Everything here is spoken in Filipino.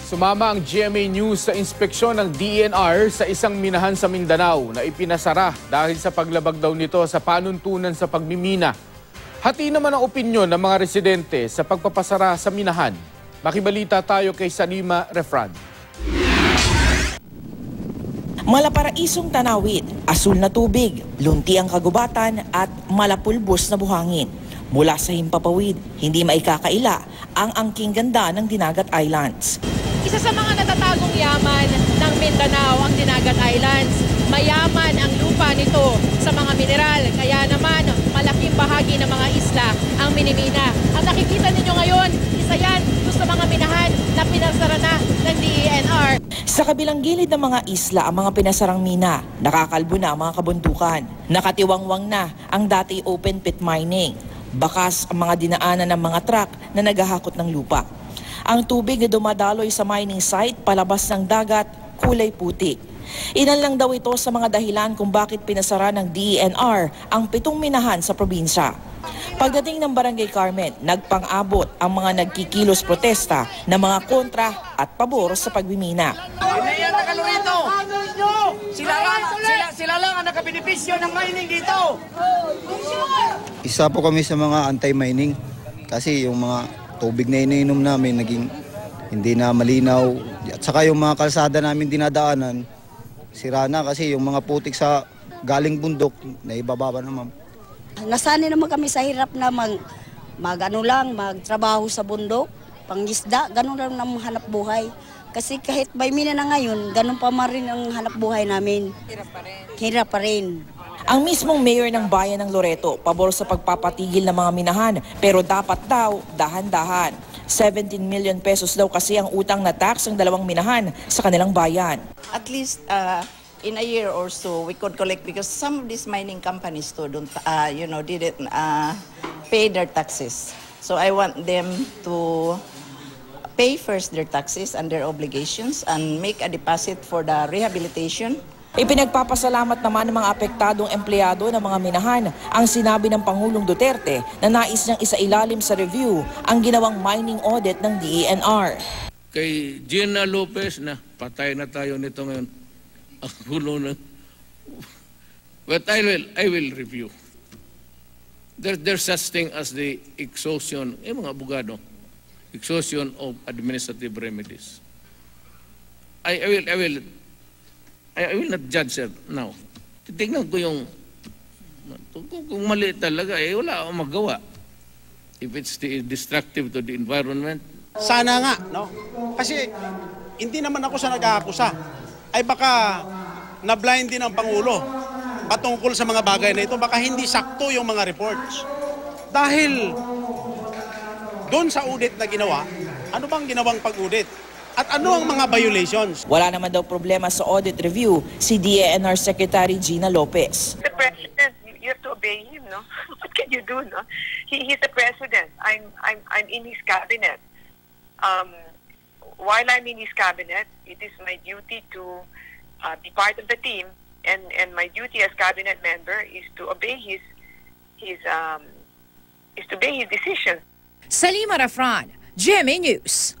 Sumama ang GMA News sa inspeksyon ng DENR sa isang minahan sa Mindanao na ipinasara dahil sa paglabag daw nito sa panuntunan sa pagmimina. Hati naman ang opinyon ng mga residente sa pagpapasara sa minahan. Makibalita tayo kay Salima Refran. Malaparaisong tanawid, asul na tubig, lunti ang kagubatan at malapulbos na buhangin. Mula sa himpapawid, hindi maikakaila ang angking ganda ng Dinagat Islands. Isa sa mga natatagong yaman ng Mindanao ang Dinagat Islands. Mayaman ang lupa nito sa mga mineral, kaya naman malaking bahagi ng mga isla ang minimina. Ang nakikita ninyo ngayon, isa yan sa mga minahan na pinasara na ng DENR. Sa kabilang gilid ng mga isla ang mga pinasarang mina, nakakalbo na ang mga kabundukan. Nakatiwangwang na ang dati open pit mining. Bakas ang mga dinaanan ng mga truck na naghahakot ng lupa. Ang tubig na dumadaloy sa mining site palabas ng dagat, kulay puti. Ilan lang daw ito sa mga dahilan kung bakit pinasara ng DENR ang 7 minahan sa probinsya. Pagdating ng Barangay Carmen, nagpang-abot ang mga nagkikilos protesta ng mga kontra at pabor sa pagmimina. Sila lang ang nakabenepisyo ng mining dito. Isa po kami sa mga anti-mining kasi yung mga tubig na iniinom namin naging hindi na malinaw. At saka yung mga kalsada namin dinadaanan, sira na kasi yung mga putik sa galing bundok, naibababa naman. Nasanay naman kami sa hirap na magtrabaho sa bundok, pangisda, ganun lang ang hanap buhay. Kasi kahit may mina na ngayon, ganun pa man rin ang hanap buhay namin. Hirap pa rin. Ang mismong mayor ng bayan ng Loreto, pabor sa pagpapatigil ng mga minahan, pero dapat daw dahan-dahan. 17 million pesos daw kasi ang utang na tax ng 2 minahan sa kanilang bayan. At least in a year or so we could collect because some of these mining companies too didn't pay their taxes. So I want them to pay first their taxes and their obligations and make a deposit for the rehabilitation. Ipinagpapasalamat naman ng mga apektadong empleyado ng mga minahan ang sinabi ng Pangulong Duterte na nais niyang isailalim sa review ang ginawang mining audit ng DENR. Kay Gina Lopez na patay na tayo nito ngayon. Ang gulo na. But I will review. There's such thing as the exhaustion, mga abogado, exhaustion of administrative remedies. I will not judge it now. Titignan ko yung kung mali talaga, wala akong magawa. If it's destructive to the environment. Sana nga, no? Kasi hindi naman ako sa nag-aakusa. Ay baka na-blind din ang Pangulo patungkol sa mga bagay na ito. Baka hindi sakto yung mga reports. Dahil doon sa audit na ginawa, ano bang ginawang pag-audit? At ano ang mga violations? Wala naman daw problema sa audit review si DENR Secretary Gina Lopez. The president, you have to obey him, no? What can you do, no? He's the president. I'm in his cabinet. While I'm in his cabinet, it is my duty to be part of the team, and my duty as cabinet member is to obey his decisions. Salima Refran, GMA News.